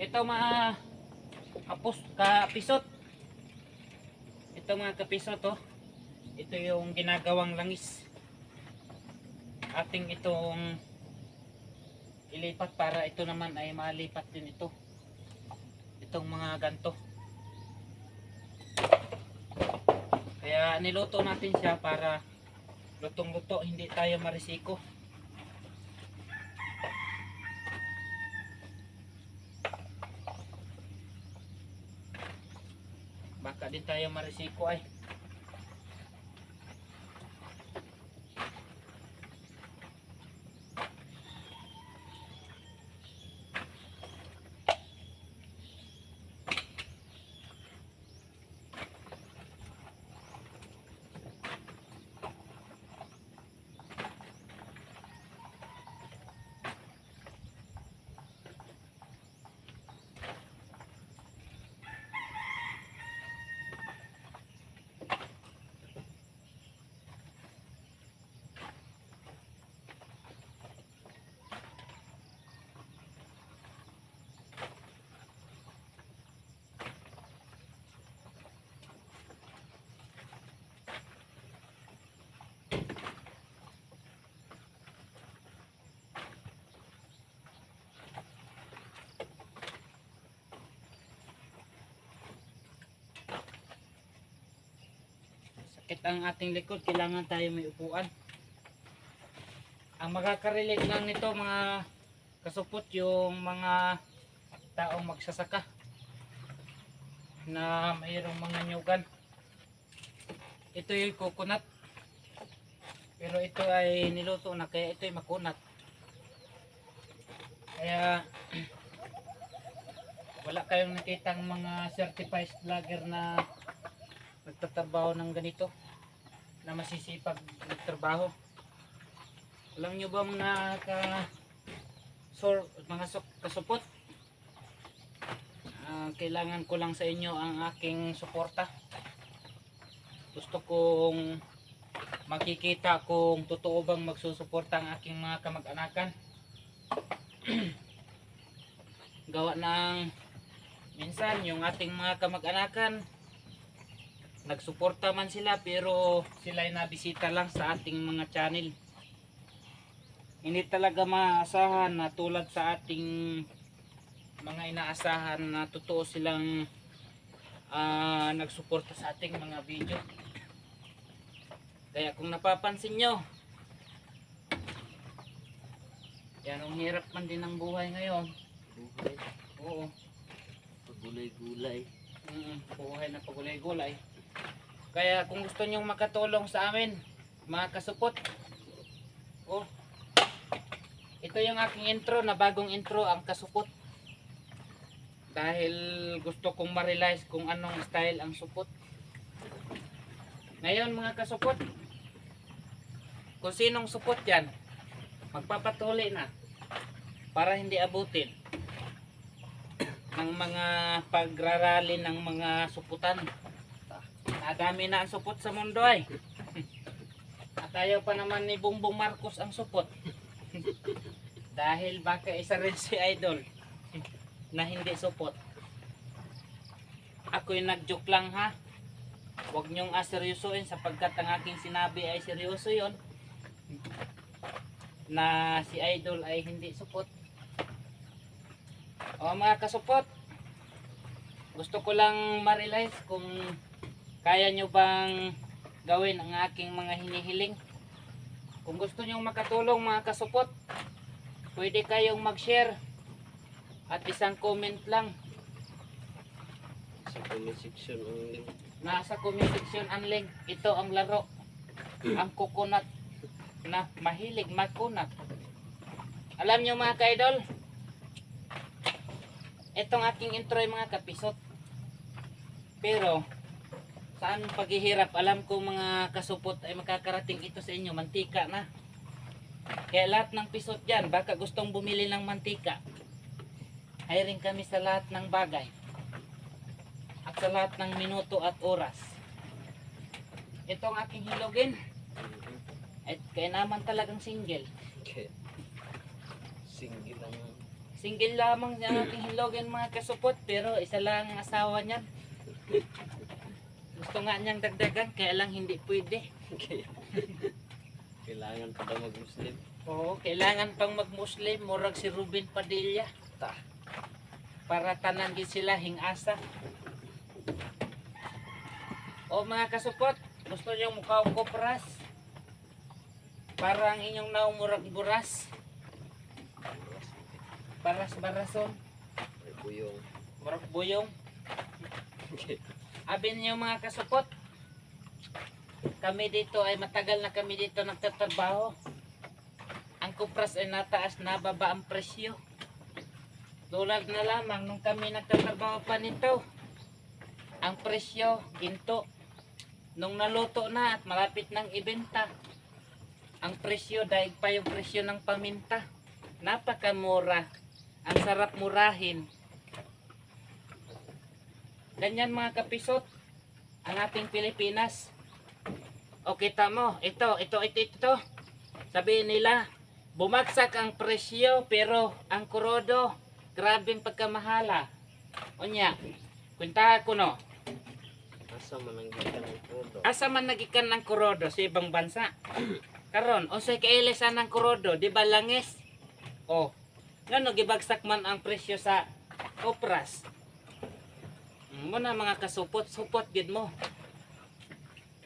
Ito mga kapisot. Ito mga kapisot oh. Ito yung ginagawang langis. Ating itong ilipat para ito naman ay malipat din ito. Itong mga ganto. Kaya niluto natin siya para lutong-luto, hindi tayo marisiko. Baka din tayo marisiko ay. Sakit ang ating likod, kailangan tayo may upuan. Ang makaka-relate lang nito mga kasupot, yung mga taong magsasaka na mayroong mga nyugan. Ito yung coconut, pero ito ay niluto na, kaya ito ay makunat. Kaya wala kayong nakitang mga certified vlogger na nagtatrabaho ng ganito, na masisipag nagtrabaho. Alam nyo ba mga kasupot, kailangan ko lang sa inyo ang aking suporta. Gusto kong makikita kung totoo bang magsusuporta ang aking mga kamag-anakan. Gawa ng minsan yung ating mga kamag-anakan nagsuporta man sila, pero sila ay nabisita lang sa ating mga channel. Hindi talaga maasahan na tulad sa ating mga inaasahan na totoo silang nagsuporta sa ating mga video. Kaya kung napapansin nyo, yan, ang hirap man din ng buhay ngayon. Buhay. Oo. Pagulay-gulay. Buhay na pagulay-gulay. Kaya kung gusto nyong makatulong sa amin, mga kasupot, oh, ito yung aking intro, na bagong intro, ang kasupot. Dahil gusto kong ma-realize kung anong style ang supot. Ngayon mga kasupot, kung sinong supot yan, magpapatuli na para hindi abutin ng mga pagrarally ng mga suputan. Nadami na ang supot sa mundo ay. At ayaw pa naman ni Bongbong Marcos ang supot. Dahil baka isa rin si Idol na hindi supot. Ako'y nag-joke lang ha. Huwag nyong aseryosoin sapagkat ang aking sinabi ay seryoso yon, na si Idol ay hindi supot. O mga kasupot, gusto ko lang ma-realize kung kaya nyo bang gawin ang aking mga hinihiling. Kung gusto nyo makatulong mga kasupot, pwede kayong mag-share at isang comment lang. Sa comment section ang link. Nasa comment section ang link. Ito ang laro, ang coconut na mahilig magkunat. Alam nyo mga ka-idol, itong aking intro ay mga kapisot, pero saan paghihirap, alam ko mga kasupot ay makakarating ito sa inyo, mantika na. Kaya lahat ng pisot dyan, baka gustong bumili ng mantika, hiring kami sa lahat ng bagay at sa lahat ng minuto at oras. Ito ang aking hilogin. At kaya naman talagang single. Single lang. Single lamang ang aking hilogan mga kasupot, pero isa lang ang asawa niyan. Gusto nga niyang dagdagan, kaya lang hindi pwede. Kailangan pa daw mag-Muslim. Oo, kailangan pang mag-Muslim, murag si Ruben Padilla. Ta. Para tanan gid sila hingasa. O mga kasupot, gusto niyo mukhaong kopras? Para ang inyong naong murag buras. Baras-barason, May buyong. murag buyong. Abi niyo mga kasupot, kami dito ay matagal na kami dito nagtatrabaho. Ang kupras ay nataas na baba ang presyo. Tulad na lamang nung kami nagtatrabaho pa nito. Ang presyo, ginto. Nung naluto na at malapit ng ibenta, ang presyo, daig pa yung presyo ng paminta. Napakamura. Ang sarap murahin. Ganyan mga kapisot, ang ating Pilipinas. O kita mo, ito. Sabihin nila, bumagsak ang presyo pero ang kurodo, grabing pagkamahala. Onya, kwentahan ko no. Asa man ang gikan ng todo. Asa man nagikan ng kurodo sa ibang bansa? Karon, unsay kailisan ng kurodo, di ba langis? O, ngano gibagsak man ang presyo sa kopras? Muna mga kasupot, supot gid mo.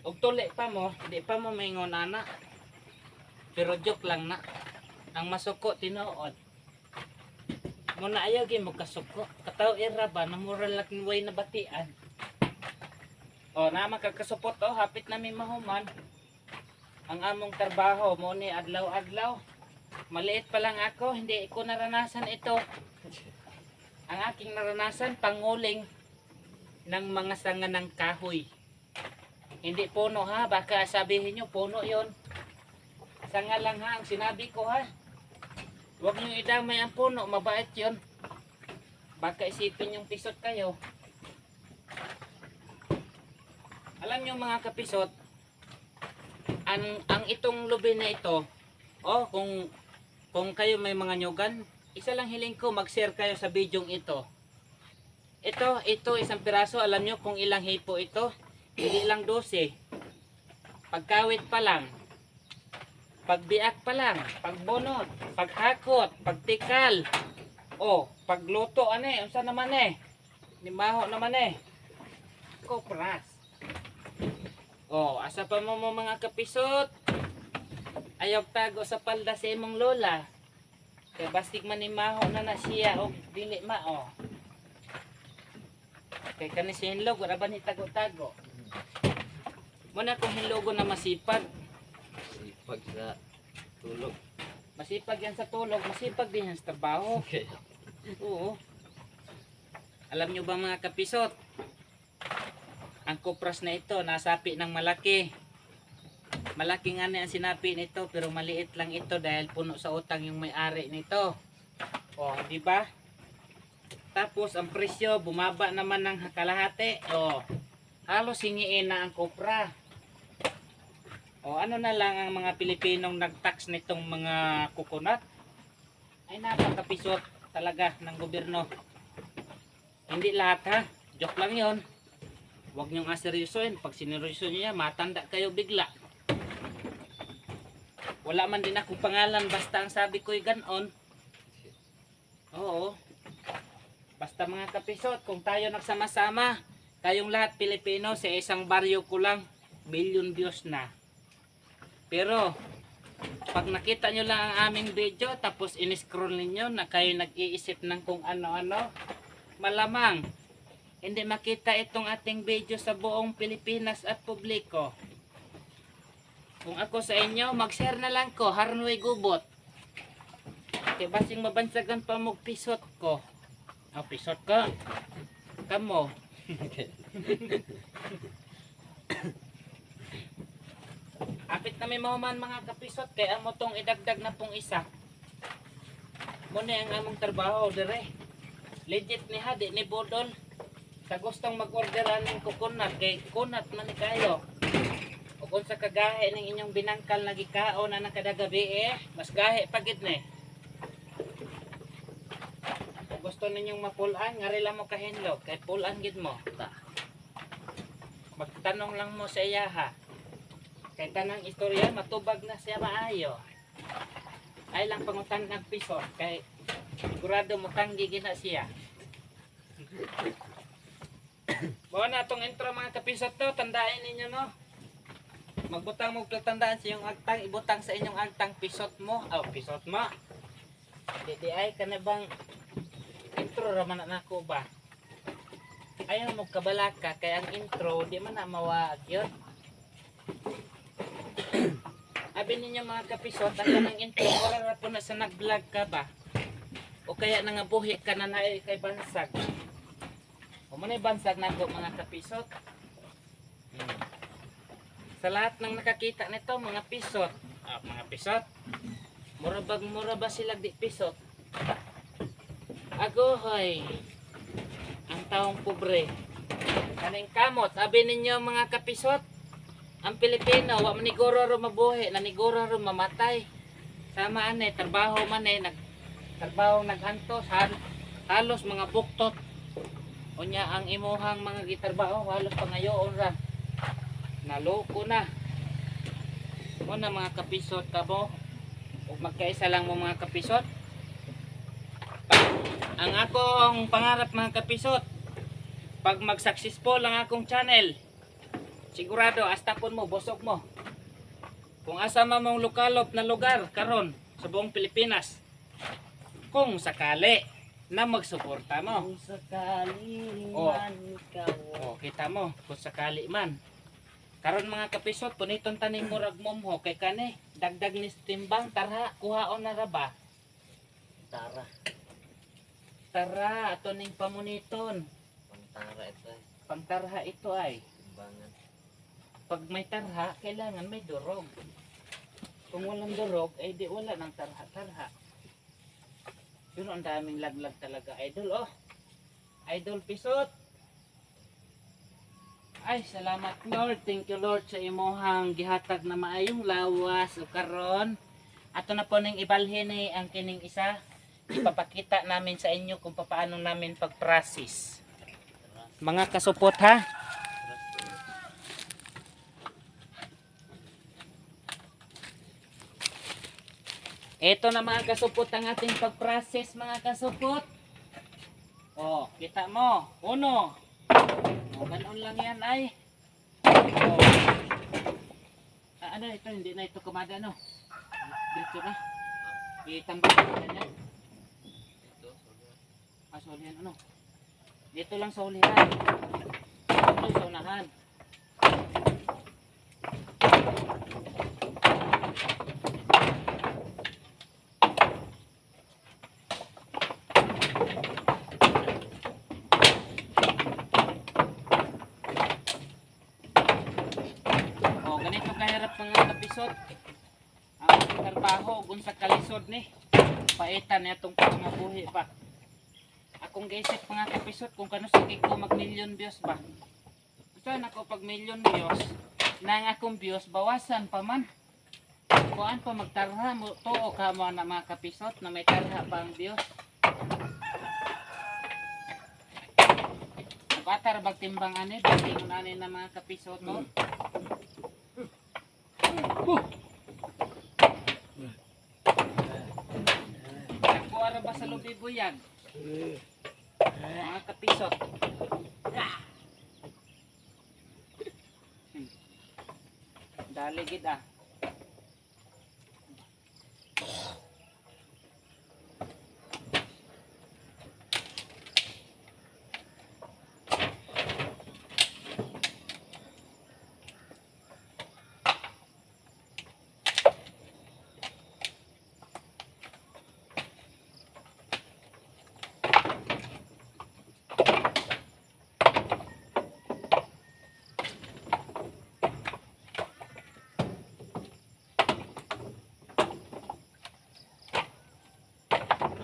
Og tuli pa mo, di pa mo maingon ana. Pero joke lang na. Ang masuko tinuod. Muna ayaw gyud mo kasuko. Kataw ira ba namura laking way na batian. O na makakasupot hapit na mi mahuman. Ang among trabaho mo ni adlaw-adlaw. Maliit pa lang ako, hindi ko naranasan ito. Ang aking naranasan, panguling ng mga sanga ng kahoy. Hindi puno ha, baka sabihin nyo puno yon. Sanga lang ha, ang sinabi ko ha. Huwag nyo idamay ang puno, mabait yon. Baka isipin yung pisot kayo. Alam nyo mga kapisot, ang itong lubi na ito, kung kayo may mga nyugan, isa lang hiling ko, mag-share kayo sa bidyong ito. Ito isang piraso, alam nyo kung ilang hipo ito? Hindi lang 12. Pagkawit pa lang, pagbiak pa lang, pagbunot, paghakot, pagtikal, pagluto, unsa naman limaho naman kopras. Asa pa mo mga kapisot? Ayaw tago sa palda sa imong lola. Kaya bastig manimaho na siya o dili mao. Kaya kani si hinlog, wala ba ni tago-tago? Muna kung hinlogo na masipag. Sipag sa tulog. Masipag yan sa tulog, masipag din yan sa trabaho. Okay. Oo. Alam nyo ba mga kapisot? Ang kopras na ito, nasapi ng malaki. Malaki nga na ang sinapi nito, pero maliit lang ito dahil puno sa utang yung may-ari nito. Di ba? Tapos ang presyo bumaba naman ng kalahati. Halos hingiin na ang kopra. Ano na lang ang mga Pilipinong nag-tax nitong mga coconut? Ay napakapisot talaga ng gobyerno. Hindi lahat ha. Joke lang yon. Huwag niyong aseryosoin. Pag sineryoso niya, matanda kayo bigla. Wala man din akong pangalan, basta ang sabi ko'y ganon. Oo. Basta mga kapisot, kung tayo nagsama-sama, tayong lahat Pilipino, sa isang baryo ko lang, milyon Diyos na. Pero, pag nakita nyo lang ang aming video, tapos in-scroll ninyo na kayo nag-iisip ng kung ano-ano, malamang, hindi makita itong ating video sa buong Pilipinas at publiko. Kung ako sa inyo, mag-share na lang ko, Harnoy Gubot. Kaya basing mabansagan pa mo pisot ko. Pisot ko. Kamo. Apit na may mahuman mga kapisot, kaya mo tong idagdag na pong isa. Muna ang among trabaho, dire. Legit ni Hadi, ni Bodol. Sa gustong mag-orderan ng coconut, kay coconut man ni kayo. O kung sa kagahe ng inyong binangkal na gikao na nakadagabi mas gahe pagid ni. gusto ninyong mapulan, ngari lang mo kahinlog, kay pulan gid mo. Ta. Magtanong lang mo sa iya ha. Kay tanang istorya, matubag na siya maayo. Ay lang pangutan ng piso, kay sigurado mo tanggi gina siya. Bawa na itong intro mga kapisot to, tandaan ninyo no. Magbutang mo tandaan sa inyong agtang, ibutang sa inyong agtang pisot mo. Pisot mo. Di ay ka na bang intro raman na ako ba? Ayaw mo kabalaka, kaya ang intro, di man na mawag yun. Abi ninyo mga kapisot, ang kanang intro, wala po na sa nag-vlog ka ba? O kaya nangabuhi ka na kay bansag. O manay bansag na ako mga kapisot. Sa lahat ng nakakita nito, mga pisot. Mga pisot. Mura ba sila di pisot? Agohoy. Ang taong pobre. Kaning kamot, sabi ninyo mga kapisot. Ang Pilipino, wa maniguro ro mabuhi, naniguro ro mamatay. Sama ane, trabaho man trabaho naghantos, halos mga buktot. Unya ang imuhang mga gitrabaho, halos pangayoon ra. Naloko na. Muna mga kapisot ka mo. O magkaisa lang mo mga kapisot. Ang akong pangarap mga kapisot, pag mag-successful ang akong channel, sigurado astapon mo, busog mo. Kung asa man mong lokalop na lugar karon sa buong Pilipinas, kung sakali na magsuporta mo. Kung sakali Oh. man ikaw. Kita mo, kung sakali man. Karon mga kapisot, puniton taning murag momho kay kani dagdag ni timbang tarha kuhaon na ra ba? Tara. Tara ato ning pamuniton. Pantara ito eh. Pangtarha ito ay. Timbangan. Pag may tarha, kailangan may durog. Kung walang durog, ay di wala ng tarha-tarha. Yun ang daming laglag talaga, idol. Oh, idol pisot. Ay, salamat Lord. Thank you Lord sa imuhang gihatag na maayong lawas o karon. Ato na po ning ibalhin ang kining isa. Ipapakita namin sa inyo kung paano namin pag-process. Mga kasupot ha. Ito na mga kasupot ang ating pag-process mga kasupot. Oh, kita mo. Uno. O, ganon lang yan ay. O. Ano ito, hindi na ito kumada no. Dito na. Itambak na yan. Ito, sobrang. Sulihan ano. Dito lang sa ulihan. Ito sa unahan. Ganito kahirap mga kapisot ang ating trabaho kung sa kalisod ni paitan na itong pangmabuhi pa. Akong gaisip mga kapisot kung kano sa ko mag million views ba. Gusto na ko pag million views na ang akong views bawasan pa man. Kuan pa magtarha mo tuo ka mo na mga kapisot na may tarha pa ang views. Katar bagtimbang ani bagtingon ani na mga kapisot no. Nagkuha ba sa lubi buyag? Mga kapisot. Dali gid ah.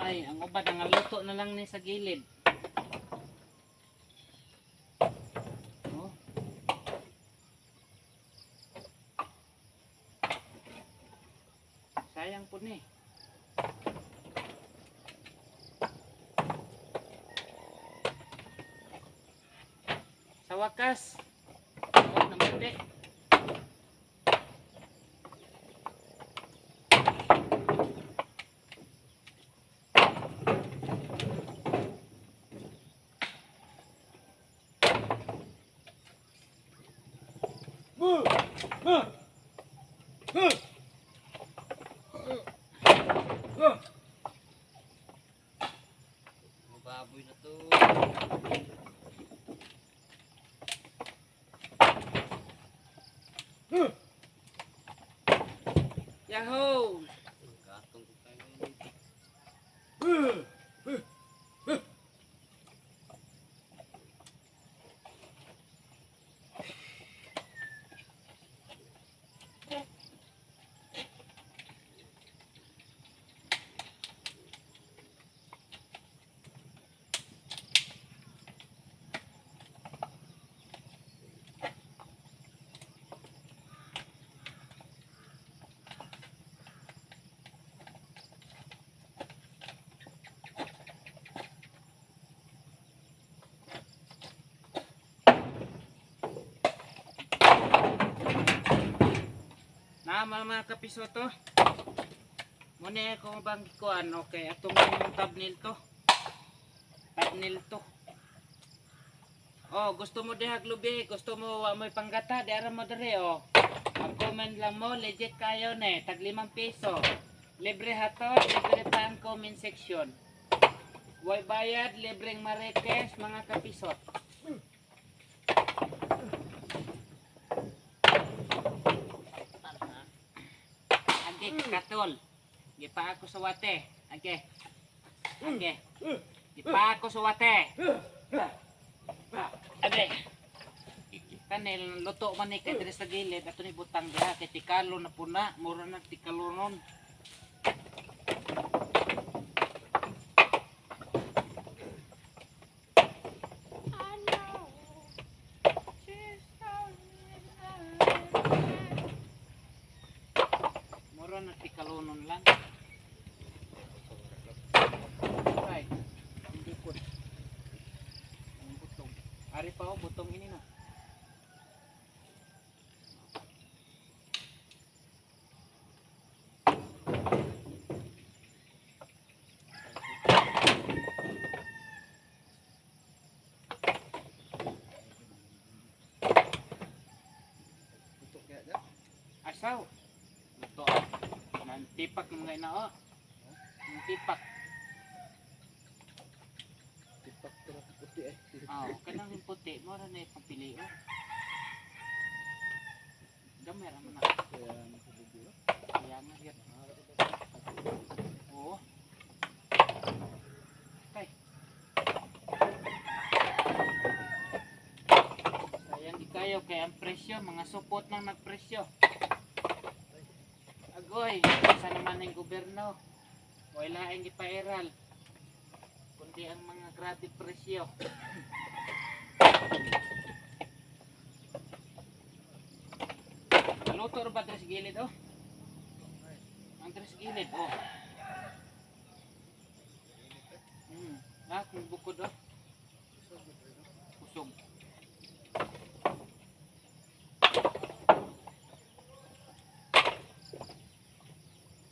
Ay, ang ubad ang luto na lang ni sa gilid. Oh. Sayang po ni. wakas. Oh, namuti. Baboy na to. Yahoo! Katong ko tayo ngayon. Mga kapiso to. Muna ko bang kuan, okay, atong yung thumbnail to. Thumbnail to. Oh, gusto mo dihag lubi, gusto mo wa mo'y panggata, di ara mo dire oh. Ang comment lang mo, legit kayo ne, tag 5 piso. Libre hato, libre pa ang comment section. Way bayad, libreng marites, mga kapisot. Agi, katol. Gipa ako sa wate. Agi. Agi. Gipa ako sa wate. Agi. Kanil, luto man ni kay diri sa gilid. Ato ni butang diha. Kay tikalo na puna. Mura na tikalo nun. Mura na tikalo nun lang. Ay, hindi po. Ang butong. Ari pa o, butong ini na. Asaw. Luto. Nantipak ng mga inao. Nantipak. Tipak ko na puti eh. Oh, kanang yung puti. Mura na yung pagpili. Oh. Gamay naman na. Kaya nga yan. Oo. Tay. Sayang di kayo kaya ang presyo. Mga supot nang nagpresyo. Agoy, sa naman ng gobyerno. Wala ang ipairal. Kundi ang mga grabe presyo. Luto rin ba tres gilid oh? Ang tres gilid oh. Kung bukod oh. Kusog.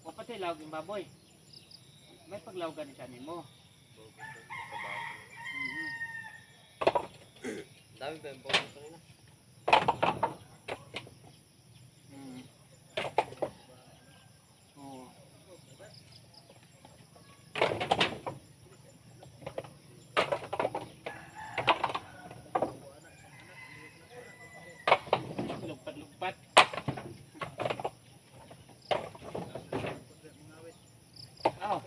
O pati lawag yung baboy. May paglawgan ni kanin mo. Dami ba yung bonus kanina? Oo. Lugpat-lugpat. Oh.